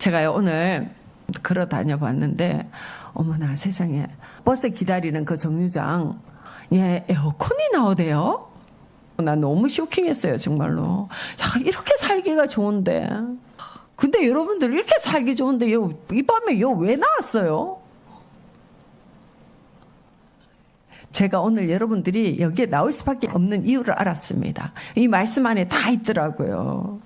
제가요 오늘 걸어 다녀 봤는데 어머나 세상에 버스 기다리는 그 정류장 에어컨이 나오대요. 나 너무 쇼킹했어요 정말로. 야 이렇게 살기가 좋은데 근데 여러분들 이렇게 살기 좋은데 이 밤에 왜 나왔어요? 제가 오늘 여러분들이 여기에 나올 수밖에 없는 이유를 알았습니다. 이 말씀 안에 다 있더라고요.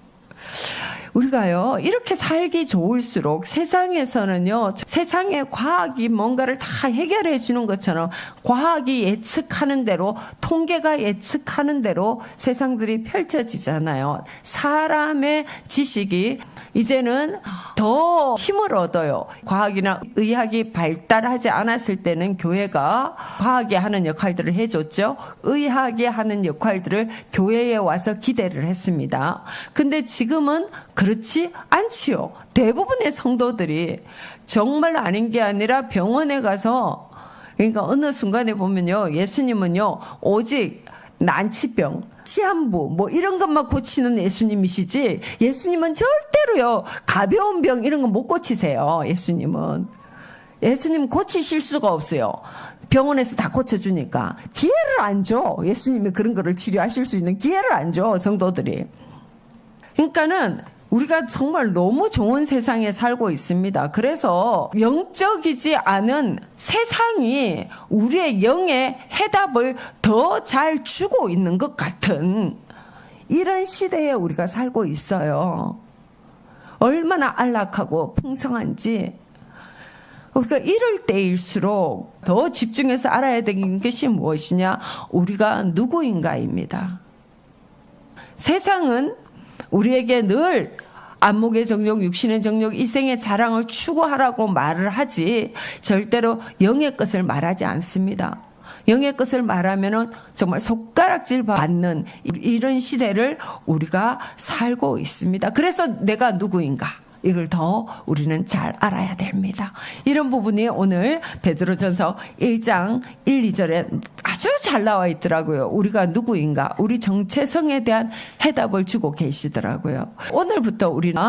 우리가요 이렇게 살기 좋을수록 세상에서는요 세상의 과학이 뭔가를 다 해결해 주는 것처럼 과학이 예측하는 대로 통계가 예측하는 대로 세상들이 펼쳐지잖아요. 사람의 지식이 이제는 더 힘을 얻어요. 과학이나 의학이 발달하지 않았을 때는 교회가 과학이 하는 역할들을 해줬죠. 의학이 하는 역할들을 교회에 와서 기대를 했습니다. 근데 지금은 그렇지 않지요. 대부분의 성도들이 정말 아닌 게 아니라 병원에 가서 그러니까 어느 순간에 보면요. 예수님은요. 오직 난치병, 시한부 뭐 이런 것만 고치는 예수님이시지 예수님은 절대로요. 가벼운 병 이런 거 못 고치세요. 예수님 고치실 수가 없어요. 병원에서 다 고쳐주니까 기회를 안 줘. 예수님이 그런 거를 치료하실 수 있는 기회를 안 줘. 성도들이. 그러니까는 우리가 정말 너무 좋은 세상에 살고 있습니다. 그래서 영적이지 않은 세상이 우리의 영의 해답을 더 잘 주고 있는 것 같은 이런 시대에 우리가 살고 있어요. 얼마나 안락하고 풍성한지. 그러니까 이럴 때일수록 더 집중해서 알아야 되는 것이 무엇이냐? 우리가 누구인가입니다. 세상은 우리에게 늘 안목의 정욕, 육신의 정욕, 이생의 자랑을 추구하라고 말을 하지 절대로 영의 것을 말하지 않습니다. 영의 것을 말하면은 정말 손가락질 받는 이런 시대를 우리가 살고 있습니다. 그래서 내가 누구인가? 이걸 더 우리는 잘 알아야 됩니다. 이런 부분이 오늘 베드로전서 1장 1, 2절에 아주 잘 나와 있더라고요. 우리가 누구인가? 우리 정체성에 대한 해답을 주고 계시더라고요. 오늘부터 우리는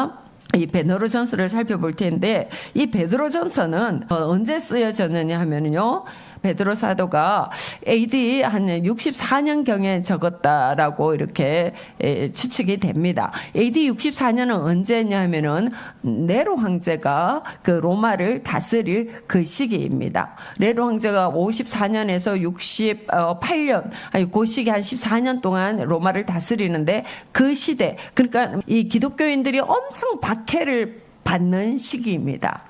이 베드로전서를 살펴볼 텐데 이 베드로전서는 언제 쓰여졌느냐 하면요. 베드로 사도가 AD 한 64년경에 적었다라고 이렇게 추측이 됩니다. AD 64년은 언제냐면은 네로 황제가 그 로마를 다스릴 그 시기입니다. 네로 황제가 54년에서 68년, 그 시기 한 14년 동안 로마를 다스리는데 그 시대, 그러니까 이 기독교인들이 엄청 박해를 받는 시기입니다.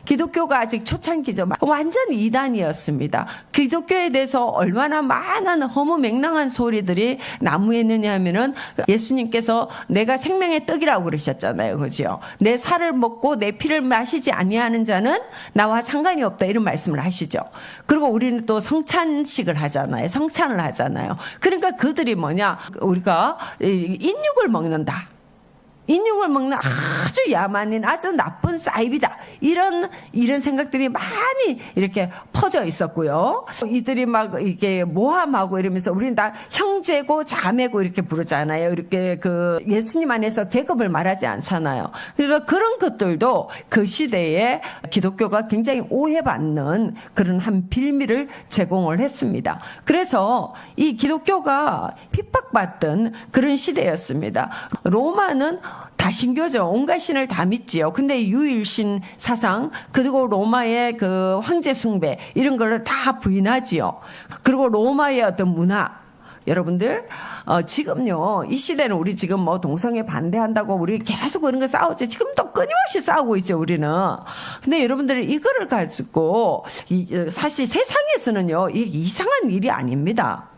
기독교가 아직 초창기죠. 완전 이단이었습니다. 기독교에 대해서 얼마나 많은 허무맹랑한 소리들이 난무했느냐 하면은 예수님께서 내가 생명의 떡이라고 그러셨잖아요. 그죠? 내 살을 먹고 내 피를 마시지 아니하는 자는 나와 상관이 없다. 이런 말씀을 하시죠. 그리고 우리는 또 성찬식을 하잖아요. 성찬을 하잖아요. 그러니까 그들이 뭐냐? 우리가 인육을 먹는다. 인육을 먹는 아주 야만인 아주 나쁜 사이비다 이런 생각들이 많이 이렇게 퍼져 있었고요. 이들이 막 이게 모함하고 이러면서 우리는 다 형제고 자매고 이렇게 부르잖아요. 이렇게 그 예수님 안에서 계급을 말하지 않잖아요. 그러니까 그런 것들도 그 시대에 기독교가 굉장히 오해받는 그런 한 빌미를 제공을 했습니다. 그래서 이 기독교가 핍박받던 그런 시대였습니다. 로마는 다신교죠. 온갖 신을 다 믿지요. 근데 유일신 사상 그리고 로마의 그 황제 숭배 이런 걸 다 부인하지요. 그리고 로마의 어떤 문화 여러분들 지금요 이 시대는 우리 지금 뭐 동성애 반대한다고 우리 계속 그런 거 싸우죠. 지금도 끊임없이 싸우고 있죠 우리는. 근데 여러분들이 이거를 가지고 사실 세상에서는요 이게 이상한 일이 아닙니다.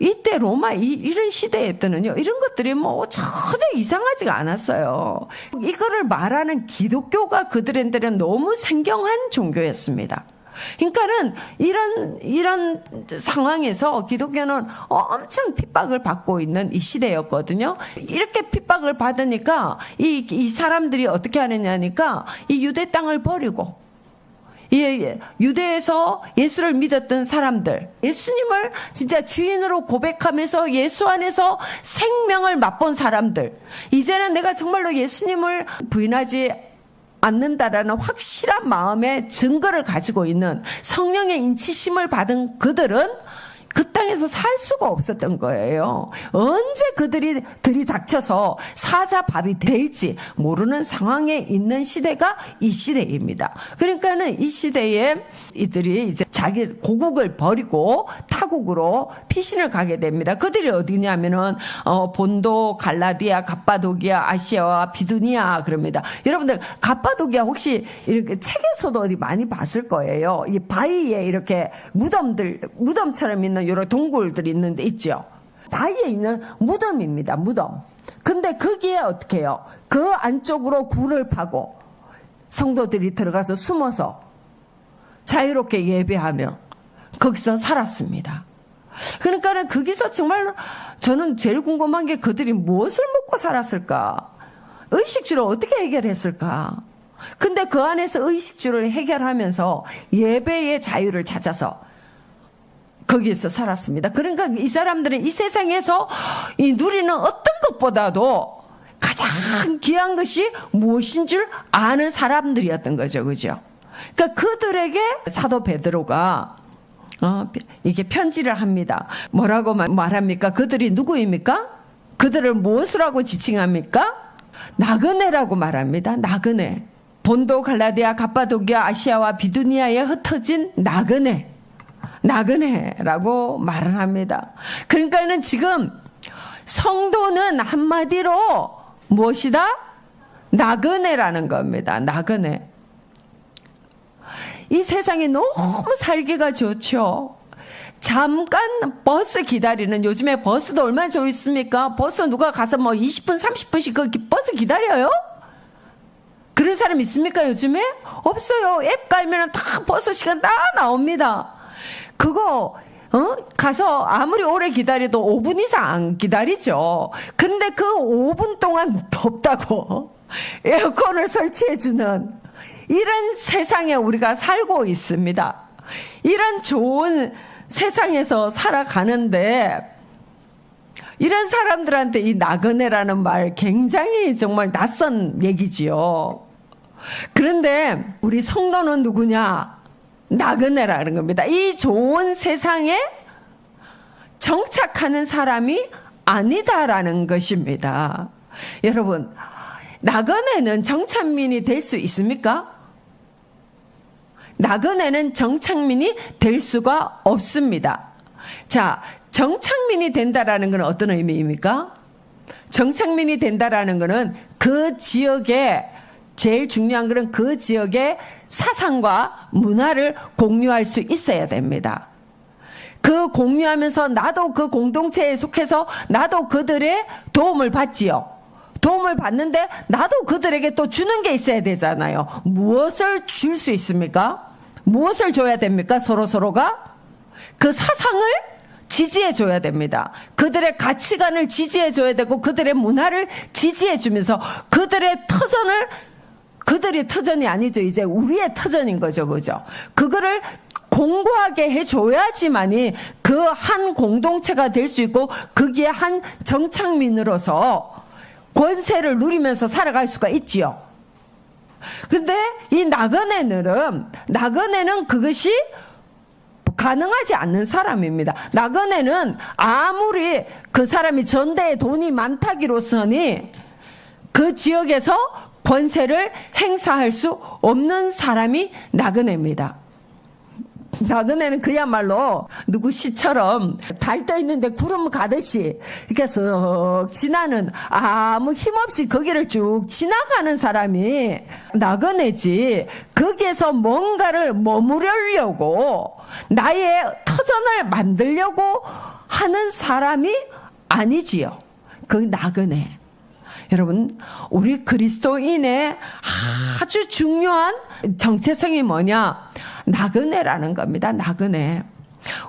이때 로마 이런 시대에 때는요 이런 것들이 뭐 전혀 이상하지가 않았어요. 이거를 말하는 기독교가 그들한테는 너무 생경한 종교였습니다. 그러니까는 이런 상황에서 기독교는 엄청 핍박을 받고 있는 이 시대였거든요. 이렇게 핍박을 받으니까 이 사람들이 어떻게 하느냐니까 이 유대 땅을 버리고 유대에서 예수를 믿었던 사람들, 예수님을 진짜 주인으로 고백하면서 예수 안에서 생명을 맛본 사람들, 이제는 내가 정말로 예수님을 부인하지 않는다라는 확실한 마음의 증거를 가지고 있는 성령의 인치심을 받은 그들은 그 땅에서 살 수가 없었던 거예요. 언제 그들이 들이닥쳐서 사자밥이 될지 모르는 상황에 있는 시대가 이 시대입니다. 그러니까는 이 시대에 이들이 이제 자기 고국을 버리고 타국으로 피신을 가게 됩니다. 그들이 어디냐면은 본도, 갈라디아, 갑바도기아, 아시아와 비두니아 그럽니다. 여러분들 갑바도기아 혹시 이렇게 책에서도 어디 많이 봤을 거예요. 이 바위에 이렇게 무덤처럼 있는 이런 동굴들이 있는데 있죠. 바위에 있는 무덤입니다. 무덤. 근데 거기에 어떻게 해요? 그 안쪽으로 굴을 파고 성도들이 들어가서 숨어서 자유롭게 예배하며 거기서 살았습니다. 그러니까는 거기서 정말 저는 제일 궁금한 게 그들이 무엇을 먹고 살았을까? 의식주를 어떻게 해결했을까? 근데 그 안에서 의식주를 해결하면서 예배의 자유를 찾아서 거기에서 살았습니다. 그러니까 이 사람들은 이 세상에서 이 누리는 어떤 것보다도 가장 귀한 것이 무엇인 줄 아는 사람들이었던 거죠. 그죠? 그러니까 그들에게 사도 베드로가 이게 편지를 합니다. 뭐라고 말합니까? 그들이 누구입니까? 그들을 무엇을 하고 지칭합니까? 나그네라고 말합니다. 나그네. 본도, 갈라디아, 갑바도기아, 아시아와 비두니아에 흩어진 나그네라고 말을 합니다. 그러니까는 지금 성도는 한마디로 무엇이다? 나그네라는 겁니다. 나그네. 이 세상이 너무 살기가 좋죠. 잠깐 버스 기다리는, 요즘에 버스도 얼마나 좋습니까? 버스 누가 가서 뭐 20분, 30분씩 그 버스 기다려요? 그런 사람 있습니까, 요즘에? 없어요. 앱 깔면 다 버스 시간 다 나옵니다. 그거, 가서 아무리 오래 기다려도 5분 이상 안 기다리죠. 근데 그 5분 동안 덥다고 에어컨을 설치해주는 이런 세상에 우리가 살고 있습니다. 이런 좋은 세상에서 살아가는데 이런 사람들한테 이 나그네라는 말 굉장히 정말 낯선 얘기지요. 그런데 우리 성도는 누구냐? 나그네라는 겁니다. 이 좋은 세상에 정착하는 사람이 아니다라는 것입니다. 여러분, 나그네는 정착민이 될 수 있습니까? 나그네는 정착민이 될 수가 없습니다. 자, 정착민이 된다라는 건 어떤 의미입니까? 정착민이 된다라는 것은 그 지역에 제일 중요한 것은 그 지역의 사상과 문화를 공유할 수 있어야 됩니다. 그 공유하면서 나도 그 공동체에 속해서 나도 그들의 도움을 받지요. 도움을 받는데 나도 그들에게 또 주는 게 있어야 되잖아요. 무엇을 줄 수 있습니까? 무엇을 줘야 됩니까? 서로가? 그 사상을 지지해 줘야 됩니다. 그들의 가치관을 지지해 줘야 되고 그들의 문화를 지지해 주면서 그들의 터전을, 그들이 터전이 아니죠. 이제 우리의 터전인 거죠. 그죠? 그거를 공고하게 해줘야지만이 그 한 공동체가 될 수 있고 거기에 한 정착민으로서 권세를 누리면서 살아갈 수가 있지요. 근데 이 나그네는 그것이 가능하지 않는 사람입니다. 나그네는 아무리 그 사람이 전대에 돈이 많다기로서니 그 지역에서 권세를 행사할 수 없는 사람이 나그네입니다. 나그네는 그야말로 누구 시처럼 달 떠 있는데 구름 가듯이 이렇게 쓱 지나는, 아무 힘없이 거기를 쭉 지나가는 사람이 나그네지, 거기에서 뭔가를 머무르려고 나의 터전을 만들려고 하는 사람이 아니지요. 그 나그네. 여러분, 우리 그리스도인의 아주 중요한 정체성이 뭐냐? 나그네라는 겁니다. 나그네.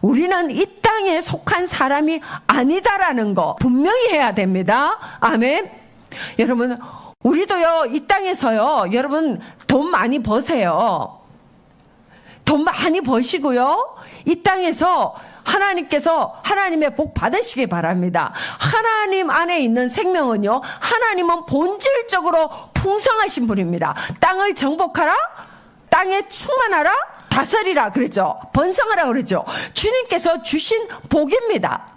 우리는 이 땅에 속한 사람이 아니다라는 거 분명히 해야 됩니다. 아멘. 여러분, 우리도요, 이 땅에서요, 여러분 돈 많이 버세요. 돈 많이 버시고요, 이 땅에서 하나님께서 하나님의 복 받으시기 바랍니다. 하나님 안에 있는 생명은요, 하나님은 본질적으로 풍성하신 분입니다. 땅을 정복하라, 땅에 충만하라, 다스리라 그랬죠. 번성하라 그랬죠. 주님께서 주신 복입니다.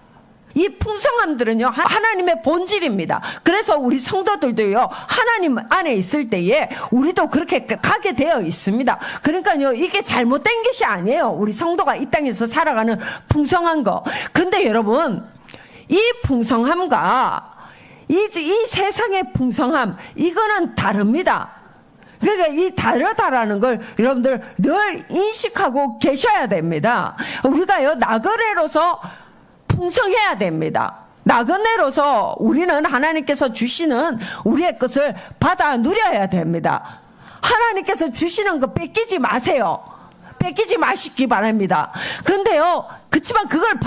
이 풍성함들은요, 하나님의 본질입니다. 그래서 우리 성도들도요, 하나님 안에 있을 때에 우리도 그렇게 가게 되어 있습니다. 그러니까요, 이게 잘못된 것이 아니에요. 우리 성도가 이 땅에서 살아가는 풍성한 거. 근데 여러분, 이 풍성함과 이 세상의 풍성함, 이거는 다릅니다. 그러니까 이 다르다라는 걸 여러분들 늘 인식하고 계셔야 됩니다. 우리가요, 나그네로서 풍성해야 됩니다. 나그네로서 우리는 하나님께서 주시는 우리의 것을 받아 누려야 됩니다. 하나님께서 주시는 거 뺏기지 마세요. 뺏기지 마시기 바랍니다. 근데요, 그치만 그거를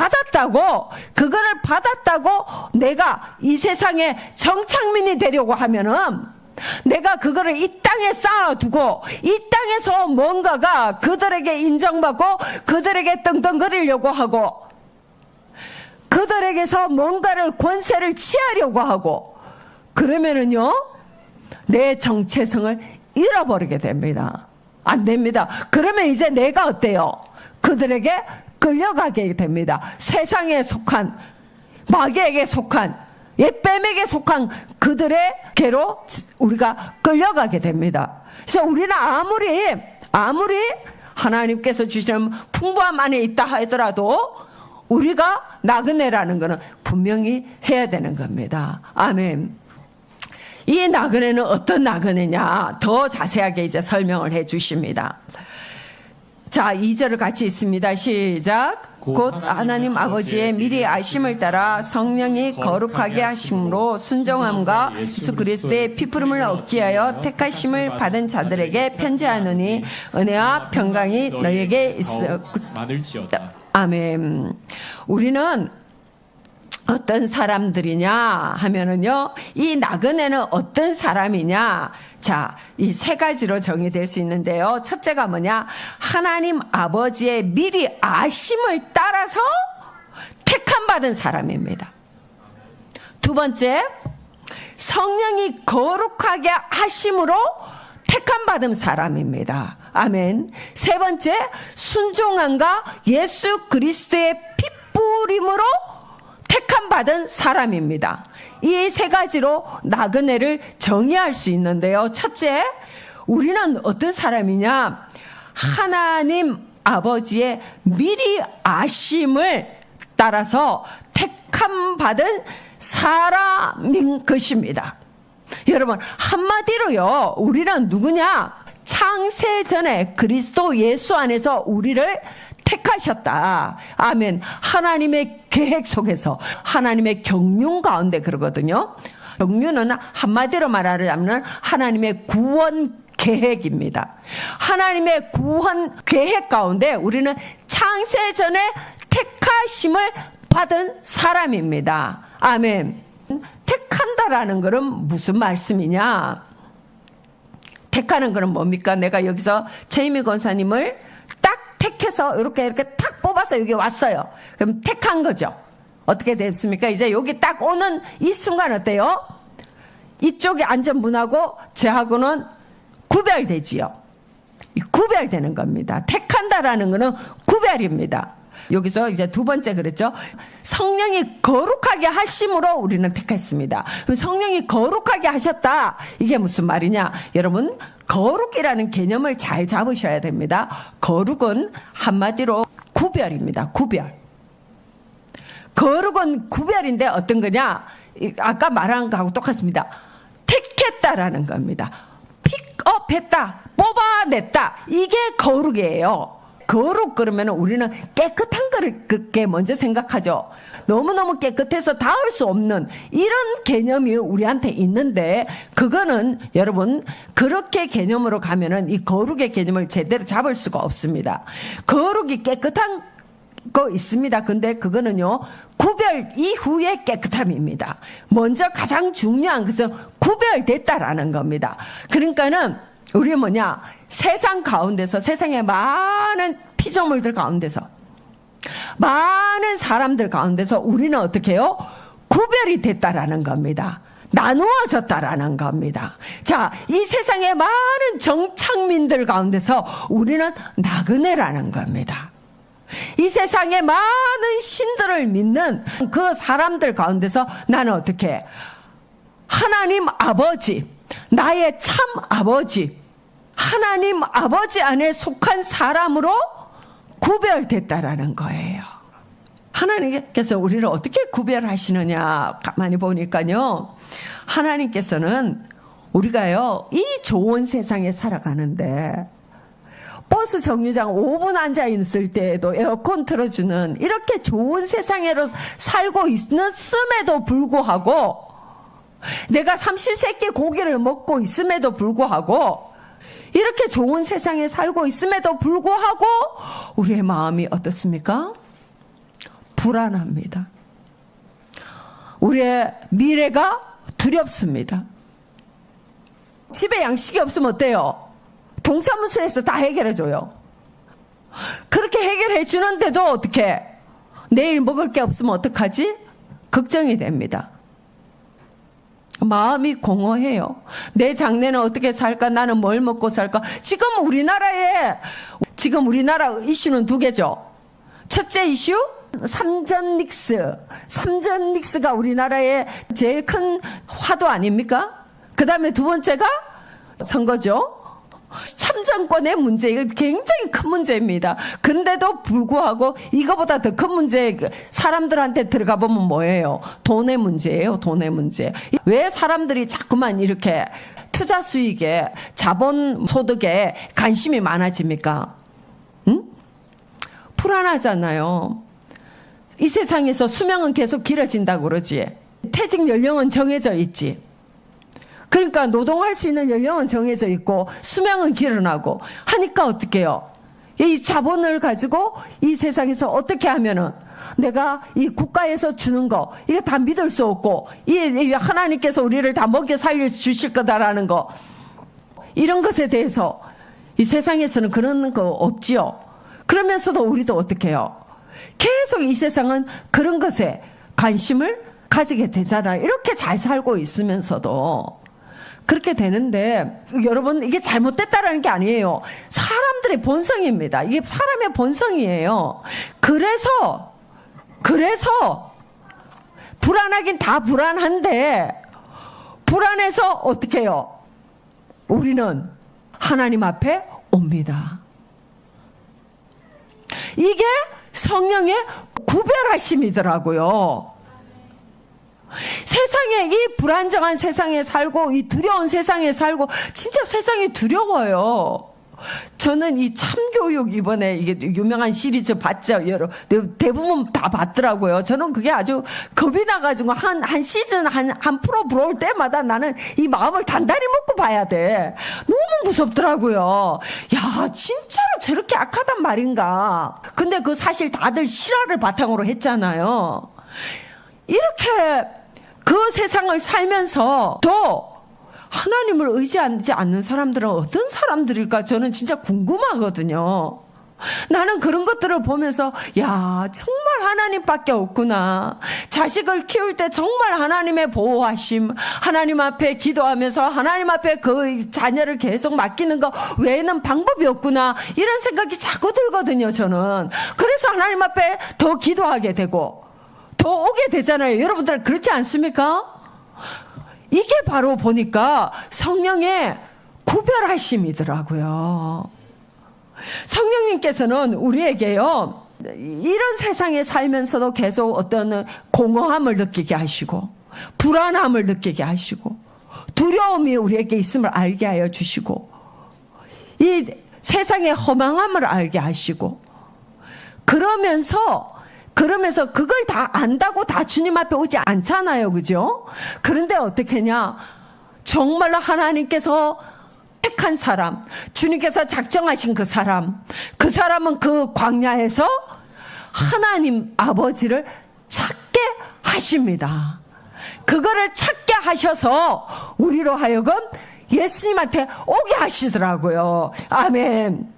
받았다고 내가 이 세상에 정착민이 되려고 하면은 내가 그거를 이 땅에 쌓아두고 이 땅에서 뭔가가 그들에게 인정받고 그들에게 떵떵거리려고 하고 그들에게서 뭔가를 권세를 취하려고 하고 그러면은요, 내 정체성을 잃어버리게 됩니다. 안 됩니다. 그러면 이제 내가 어때요? 그들에게 끌려가게 됩니다. 세상에 속한, 마귀에게 속한, 옛뱀에게 속한 그들에게로 우리가 끌려가게 됩니다. 그래서 우리는 아무리 하나님께서 주시는 풍부함 안에 있다 하더라도 우리가 나그네라는 것은 분명히 해야 되는 겁니다. 아멘. 이 나그네는 어떤 나그네냐? 더 자세하게 이제 설명을 해 주십니다. 자, 2절을 같이 있습니다. 시작. 곧 하나님 아버지의 미리 아심을 따라 성령이 거룩하게 하심으로 순종함과 예수 그리스도의 피부름을 얻기 위하여 택하심을 받은 자들에게 편지하노니 은혜와 평강이 너에게 있을지어다. 아멘. 우리는 어떤 사람들이냐 하면은요, 이 나그네는 어떤 사람이냐? 자, 이 세 가지로 정의될 수 있는데요. 첫째가 뭐냐? 하나님 아버지의 미리 아심을 따라서 택함 받은 사람입니다. 두 번째, 성령이 거룩하게 하심으로 택함 받은 사람입니다. 아멘. 세 번째, 순종함과 예수 그리스도의 핏부림으로 택함 받은 사람입니다. 이 세 가지로 나그네를 정의할 수 있는데요. 첫째, 우리는 어떤 사람이냐? 하나님 아버지의 미리 아심을 따라서 택함 받은 사람인 것입니다. 여러분, 한마디로요, 우리는 누구냐? 창세전에 그리스도 예수 안에서 우리를 택하셨다. 아멘. 하나님의 계획 속에서, 하나님의 경륜 가운데 그러거든요. 경륜은 한마디로 말하자면 하나님의 구원 계획입니다. 하나님의 구원 계획 가운데 우리는 창세전에 택하심을 받은 사람입니다. 아멘. 택한다라는 것은 무슨 말씀이냐? 택하는 것은 뭡니까? 내가 여기서 최희미 권사님을 딱 택해서 이렇게 탁 뽑아서 여기 왔어요. 그럼 택한 거죠. 어떻게 됐습니까? 이제 여기 딱 오는 이 순간 어때요? 이쪽에 앉은 분하고 저하고는 구별되지요. 구별되는 겁니다. 택한다라는 것은 구별입니다. 여기서 이제 두 번째 그랬죠. 성령이 거룩하게 하심으로 우리는 택했습니다. 그럼 성령이 거룩하게 하셨다. 이게 무슨 말이냐? 여러분, 거룩이라는 개념을 잘 잡으셔야 됩니다. 거룩은 한마디로 구별입니다. 구별. 거룩은 구별인데 어떤 거냐? 아까 말한 거하고 똑같습니다. 택했다라는 겁니다. 픽업했다, 뽑아냈다. 이게 거룩이에요. 거룩 그러면 우리는 깨끗한 거를 그렇게 먼저 생각하죠. 너무너무 깨끗해서 닿을 수 없는 이런 개념이 우리한테 있는데, 그거는 여러분 그렇게 개념으로 가면은 이 거룩의 개념을 제대로 잡을 수가 없습니다. 거룩이 깨끗한 거 있습니다. 근데 그거는요, 구별 이후의 깨끗함입니다. 먼저 가장 중요한 것은 구별됐다라는 겁니다. 그러니까는 우리 뭐냐, 세상 가운데서, 세상의 많은 피조물들 가운데서 많은 사람들 가운데서 우리는 어떻게 해요? 구별이 됐다라는 겁니다. 나누어졌다라는 겁니다. 자, 이 세상의 많은 정착민들 가운데서 우리는 나그네라는 겁니다. 이 세상의 많은 신들을 믿는 그 사람들 가운데서 나는 어떻게 해? 하나님 아버지, 나의 참 아버지, 하나님 아버지 안에 속한 사람으로 구별됐다라는 거예요. 하나님께서 우리를 어떻게 구별하시느냐 가만히 보니까요, 하나님께서는 우리가요 이 좋은 세상에 살아가는데 버스 정류장 5분 앉아 있을 때에도 에어컨 틀어주는 이렇게 좋은 세상에로 살고 있음에도 불구하고, 내가 삼시세끼 고기를 먹고 있음에도 불구하고, 이렇게 좋은 세상에 살고 있음에도 불구하고 우리의 마음이 어떻습니까? 불안합니다. 우리의 미래가 두렵습니다. 집에 양식이 없으면 어때요? 동사무소에서 다 해결해줘요. 그렇게 해결해 주는데도 어떻게 내일 먹을 게 없으면 어떡하지? 걱정이 됩니다. 마음이 공허해요. 내 장래는 어떻게 살까? 나는 뭘 먹고 살까? 지금 우리나라 이슈는 두 개죠. 첫째 이슈, 삼전닉스가 우리나라의 제일 큰 화두 아닙니까? 그 다음에 두 번째가 선거죠. 참정권의 문제, 이거 굉장히 큰 문제입니다. 근데도 불구하고 이거보다 더 큰 문제, 사람들한테 들어가 보면 뭐예요? 돈의 문제예요. 돈의 문제. 왜 사람들이 자꾸만 이렇게 투자 수익에, 자본 소득에 관심이 많아집니까? 응? 불안하잖아요. 이 세상에서 수명은 계속 길어진다고 그러지. 퇴직 연령은 정해져 있지. 그러니까 노동할 수 있는 연령은 정해져 있고 수명은 길어나고 하니까 어떻게 해요? 이 자본을 가지고 이 세상에서 어떻게 하면은 내가 이 국가에서 주는 거 이거 다 믿을 수 없고, 이 하나님께서 우리를 다 먹여 살려 주실 거다라는 거, 이런 것에 대해서 이 세상에서는 그런 거 없지요. 그러면서도 우리도 어떻게 해요? 계속 이 세상은 그런 것에 관심을 가지게 되잖아요. 이렇게 잘 살고 있으면서도 그렇게 되는데, 여러분 이게 잘못됐다라는 게 아니에요. 사람들의 본성입니다. 이게 사람의 본성이에요. 그래서 불안하긴 다 불안한데, 불안해서 어떻게 해요? 우리는 하나님 앞에 옵니다. 이게 성령의 구별하심이더라고요. 세상에, 이 불안정한 세상에 살고, 이 두려운 세상에 살고, 진짜 세상이 두려워요. 저는 이 참교육 이번에 이게 유명한 시리즈 봤죠. 대부분 다 봤더라고요. 저는 그게 아주 겁이 나가지고 한 시즌, 한 프로 들어올 때마다 나는 이 마음을 단단히 먹고 봐야 돼. 너무 무섭더라고요. 야, 진짜로 저렇게 악하단 말인가. 근데 그 사실 다들 실화를 바탕으로 했잖아요. 이렇게 그 세상을 살면서 또 하나님을 의지하지 않는 사람들은 어떤 사람들일까? 저는 진짜 궁금하거든요. 나는 그런 것들을 보면서 야, 정말 하나님밖에 없구나. 자식을 키울 때 정말 하나님의 보호하심, 하나님 앞에 기도하면서 하나님 앞에 그 자녀를 계속 맡기는 거 외에는 방법이 없구나. 이런 생각이 자꾸 들거든요, 저는. 그래서 하나님 앞에 더 기도하게 되고 더 오게 되잖아요. 여러분들 그렇지 않습니까? 이게 바로 보니까 성령의 구별하심이더라고요. 성령님께서는 우리에게요, 이런 세상에 살면서도 계속 어떤 공허함을 느끼게 하시고, 불안함을 느끼게 하시고, 두려움이 우리에게 있음을 알게 하여 주시고, 이 세상의 허망함을 알게 하시고, 그러면서 그걸 다 안다고 다 주님 앞에 오지 않잖아요. 그죠? 그런데 어떻게냐? 정말로 하나님께서 택한 사람, 주님께서 작정하신 그 사람은 그 광야에서 하나님 아버지를 찾게 하십니다. 그거를 찾게 하셔서 우리로 하여금 예수님한테 오게 하시더라고요. 아멘.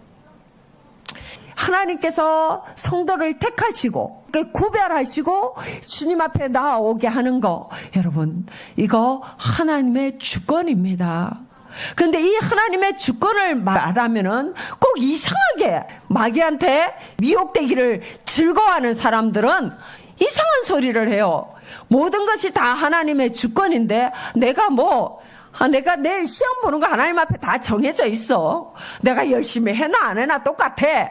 하나님께서 성도를 택하시고 구별하시고 주님 앞에 나오게 하는 거, 여러분, 이거 하나님의 주권입니다. 근데 이 하나님의 주권을 말하면은 꼭 이상하게 마귀한테 미혹되기를 즐거워하는 사람들은 이상한 소리를 해요. 모든 것이 다 하나님의 주권인데 내가 내일 시험 보는 거 하나님 앞에 다 정해져 있어. 내가 열심히 해나 안 해나 똑같아.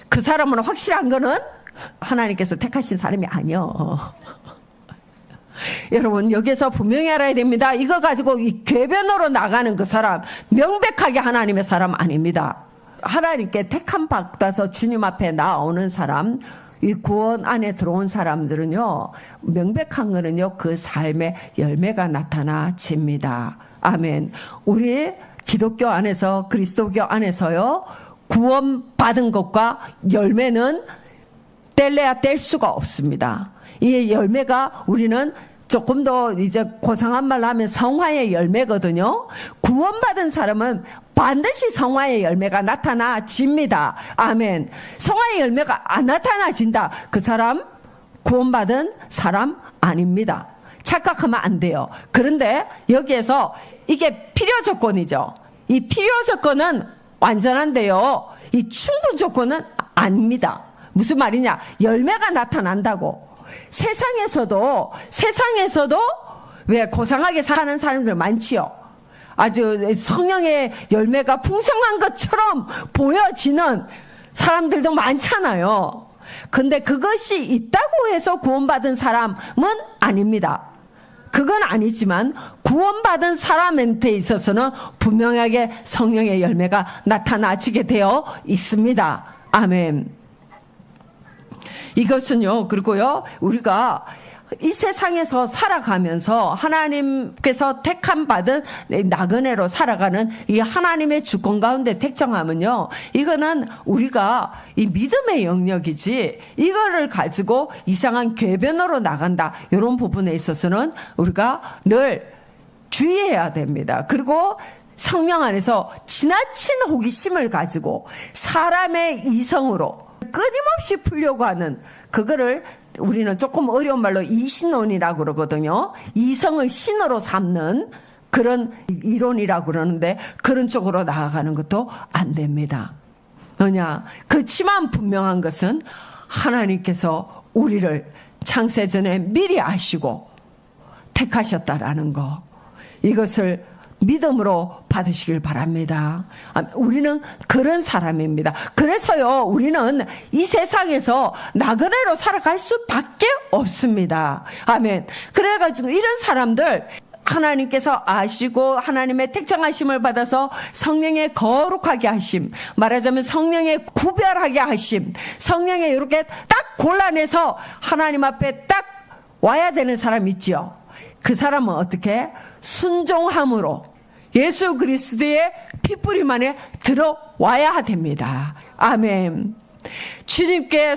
그 사람은 확실한 거는 하나님께서 택하신 사람이 아니요. 여러분, 여기서 분명히 알아야 됩니다. 이거 가지고 이 궤변으로 나가는 그 사람, 명백하게 하나님의 사람 아닙니다. 하나님께 택함 받아서 주님 앞에 나오는 사람, 이 구원 안에 들어온 사람들은요, 명백한 거는요, 그 삶의 열매가 나타나집니다. 아멘. 우리 기독교 안에서, 그리스도교 안에서요, 구원받은 것과 열매는 뗄래야 뗄 수가 없습니다. 이 열매가 우리는 조금 더 이제 고상한 말로 하면 성화의 열매거든요. 구원받은 사람은 반드시 성화의 열매가 나타나집니다. 아멘. 성화의 열매가 안 나타나진다. 그 사람 구원받은 사람 아닙니다. 착각하면 안 돼요. 그런데 여기에서 이게 필요 조건이죠. 이 필요 조건은 완전한데요, 이 충분 조건은 아닙니다. 무슨 말이냐? 열매가 나타난다고. 세상에서도 왜 고상하게 사는 사람들 많지요. 아주 성령의 열매가 풍성한 것처럼 보여지는 사람들도 많잖아요. 근데 그것이 있다고 해서 구원받은 사람은 아닙니다. 그건 아니지만 구원받은 사람한테 있어서는 분명하게 성령의 열매가 나타나지게 되어 있습니다. 아멘. 이것은요, 그리고요, 우리가 이 세상에서 살아가면서 하나님께서 택함 받은 나그네로 살아가는 이 하나님의 주권 가운데 택정하면요, 이거는 우리가 이 믿음의 영역이지, 이거를 가지고 이상한 궤변으로 나간다, 이런 부분에 있어서는 우리가 늘 주의해야 됩니다. 그리고 성령 안에서 지나친 호기심을 가지고 사람의 이성으로 끊임없이 풀려고 하는, 그거를 우리는 조금 어려운 말로 이신론이라고 그러거든요. 이성을 신으로 삼는 그런 이론이라고 그러는데, 그런 쪽으로 나아가는 것도 안 됩니다. 뭐냐? 그치만 분명한 것은 하나님께서 우리를 창세전에 미리 아시고 택하셨다라는 거, 이것을 믿음으로 받으시길 바랍니다. 우리는 그런 사람입니다. 그래서요, 우리는 이 세상에서 나그네로 살아갈 수밖에 없습니다. 아멘. 그래가지고 이런 사람들, 하나님께서 아시고 하나님의 택정하심을 받아서 성령의 거룩하게 하심, 말하자면 성령의 구별하게 하심, 성령의 이렇게 딱 골라내서 하나님 앞에 딱 와야 되는 사람 있지요. 그 사람은 어떻게? 순종함으로 예수 그리스도의 피뿌림 안에 들어와야 됩니다. 아멘. 주님께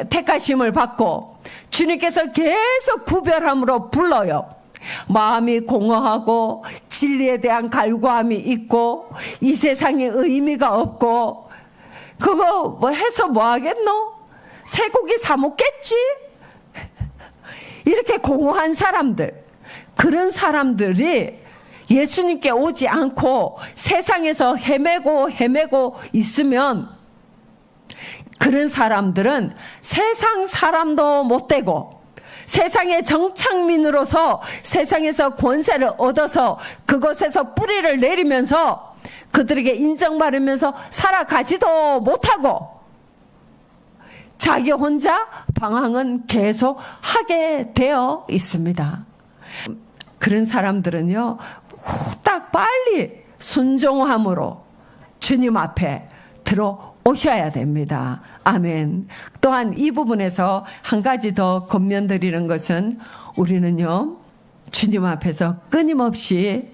택하심을 받고 주님께서 계속 구별함으로 불러요. 마음이 공허하고 진리에 대한 갈구함이 있고 이 세상에 의미가 없고 그거 해서 뭐 하겠노? 쇠고기 사 먹겠지? 이렇게 공허한 사람들, 그런 사람들이 예수님께 오지 않고 세상에서 헤매고 있으면, 그런 사람들은 세상 사람도 못 되고 세상의 정착민으로서 세상에서 권세를 얻어서 그곳에서 뿌리를 내리면서 그들에게 인정받으면서 살아가지도 못하고 자기 혼자 방황은 계속 하게 되어 있습니다. 그런 사람들은요, 후딱 빨리 순종함으로 주님 앞에 들어오셔야 됩니다. 아멘. 또한 이 부분에서 한 가지 더 권면드리는 것은, 우리는요, 주님 앞에서 끊임없이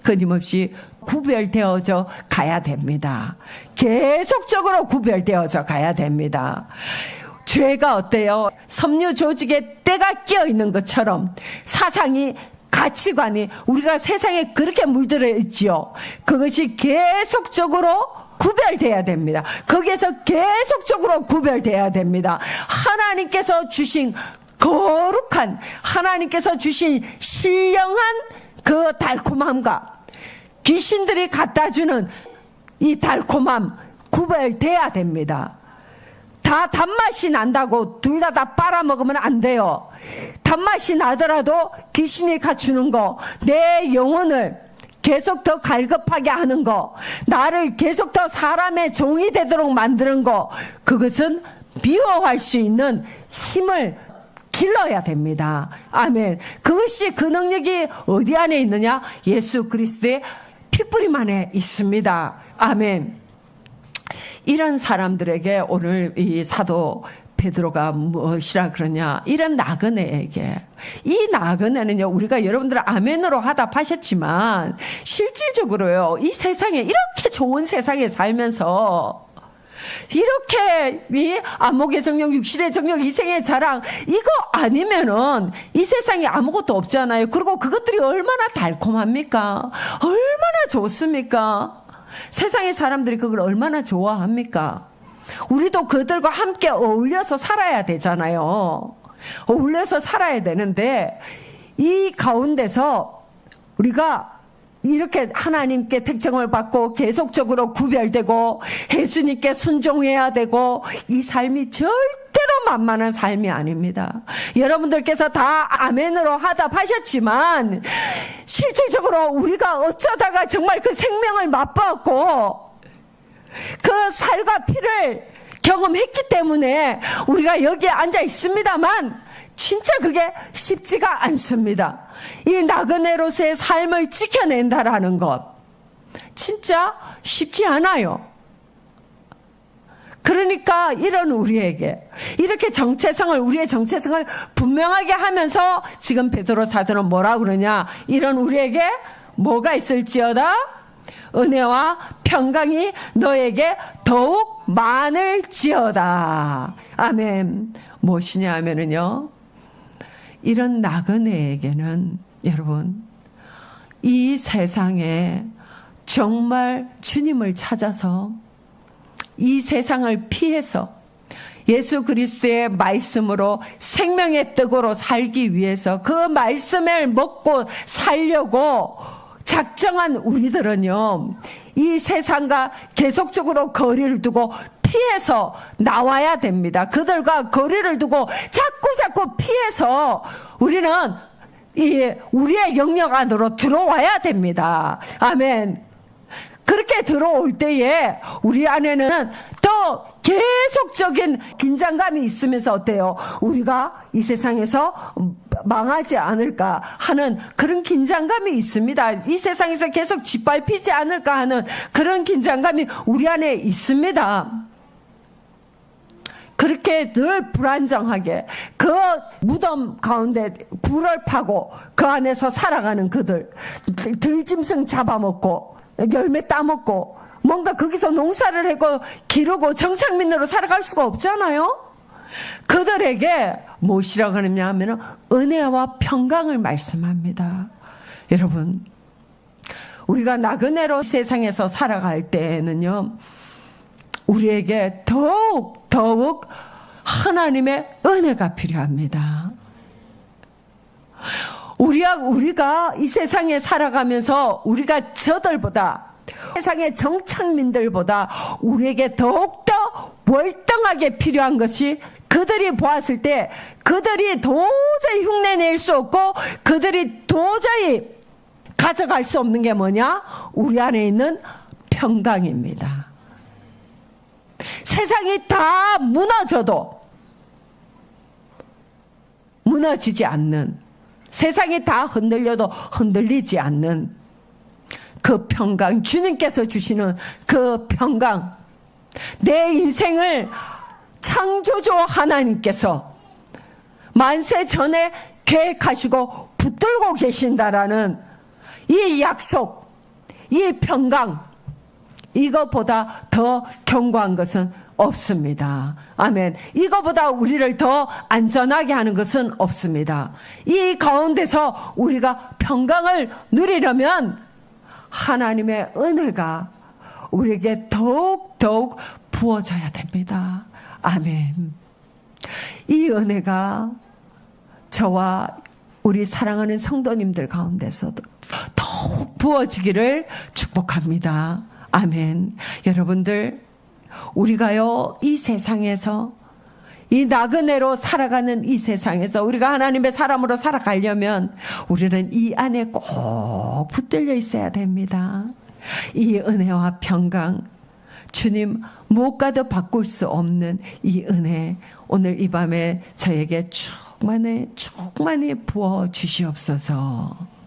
구별되어져 가야 됩니다. 계속적으로 구별되어져 가야 됩니다. 죄가 어때요? 섬유 조직에 때가 끼어 있는 것처럼 사상이 가치관이 우리가 세상에 그렇게 물들어 있지요. 그것이 계속적으로 구별돼야 됩니다. 거기에서 계속적으로 구별돼야 됩니다. 하나님께서 주신 거룩한, 하나님께서 주신 신령한 그 달콤함과 귀신들이 갖다주는 이 달콤함 구별돼야 됩니다. 다 단맛이 난다고 둘 다 빨아먹으면 안 돼요. 단맛이 나더라도 귀신이 갖추는 거, 내 영혼을 계속 더 갈급하게 하는 거, 나를 계속 더 사람의 종이 되도록 만드는 거, 그것은 미워할 수 있는 힘을 길러야 됩니다. 아멘. 그것이 그 능력이 어디 안에 있느냐? 예수 그리스도의 피뿌림 안에 있습니다. 아멘. 이런 사람들에게 오늘 이 사도 베드로가 무엇이라 그러냐? 이런 나그네에게, 이 나그네는요, 우리가 여러분들 아멘으로 하답하셨지만 실질적으로요, 이 세상에, 이렇게 좋은 세상에 살면서 이렇게 이 안목의 정력, 육신의 정력, 이생의 자랑, 이거 아니면은 이 세상에 아무것도 없잖아요. 그리고 그것들이 얼마나 달콤합니까? 얼마나 좋습니까? 세상의 사람들이 그걸 얼마나 좋아합니까? 우리도 그들과 함께 어울려서 살아야 되잖아요. 어울려서 살아야 되는데 이 가운데서 우리가 이렇게 하나님께 택정을 받고 계속적으로 구별되고 예수님께 순종해야 되고, 이 삶이 절대로 만만한 삶이 아닙니다. 여러분들께서 다 아멘으로 하답하셨지만 실질적으로 우리가 어쩌다가 정말 그 생명을 맛보았고 그 살과 피를 경험했기 때문에 우리가 여기에 앉아 있습니다만 진짜 그게 쉽지가 않습니다. 이 나그네로서의 삶을 지켜낸다라는 것 진짜 쉽지 않아요. 그러니까 이런 우리에게 이렇게 우리의 정체성을 분명하게 하면서 지금 베드로 사도는 뭐라 그러냐? 이런 우리에게 뭐가 있을지어다? 은혜와 평강이 너에게 더욱 많을지어다. 아멘. 무엇이냐 하면은요, 이런 나그네에게는 여러분, 이 세상에 정말 주님을 찾아서 이 세상을 피해서 예수 그리스도의 말씀으로 생명의 떡으로 살기 위해서 그 말씀을 먹고 살려고 작정한 우리들은요, 이 세상과 계속적으로 거리를 두고 피해서 나와야 됩니다. 그들과 거리를 두고 자꾸 피해서 우리는 우리의 영역 안으로 들어와야 됩니다. 아멘. 그렇게 들어올 때에 우리 안에는 또 계속적인 긴장감이 있으면서 어때요? 우리가 이 세상에서 망하지 않을까 하는 그런 긴장감이 있습니다. 이 세상에서 계속 짓밟히지 않을까 하는 그런 긴장감이 우리 안에 있습니다. 그렇게 늘 불안정하게 그 무덤 가운데 굴을 파고 그 안에서 살아가는 그들, 들짐승 잡아먹고 열매 따먹고 뭔가 거기서 농사를 하고 기르고 정착민으로 살아갈 수가 없잖아요. 그들에게 무엇이라고 하느냐 하면 은혜와 평강을 말씀합니다. 여러분, 우리가 나그네로 세상에서 살아갈 때에는요, 우리에게 더욱 하나님의 은혜가 필요합니다. 우리가 이 세상에 살아가면서 우리가 저들보다, 세상의 정착민들보다 우리에게 더욱더 월등하게 필요한 것이, 그들이 보았을 때 그들이 도저히 흉내낼 수 없고 그들이 도저히 가져갈 수 없는 게 뭐냐? 우리 안에 있는 평강입니다. 세상이 다 무너져도 무너지지 않는, 세상이 다 흔들려도 흔들리지 않는 그 평강, 주님께서 주시는 그 평강, 내 인생을 창조주 하나님께서 만세 전에 계획하시고 붙들고 계신다라는 이 약속, 이 평강, 이것보다 더 견고한 것은 없습니다. 아멘. 이거보다 우리를 더 안전하게 하는 것은 없습니다. 이 가운데서 우리가 평강을 누리려면 하나님의 은혜가 우리에게 더욱 부어져야 됩니다. 아멘. 이 은혜가 저와 우리 사랑하는 성도님들 가운데서도 더욱 부어지기를 축복합니다. 아멘. 여러분들, 우리가요, 이 세상에서, 이 나그네로 살아가는 이 세상에서 우리가 하나님의 사람으로 살아가려면 우리는 이 안에 꼭 붙들려 있어야 됩니다. 이 은혜와 평강, 주님 무엇과도 바꿀 수 없는 이 은혜, 오늘 이 밤에 저에게 충만히 부어 주시옵소서.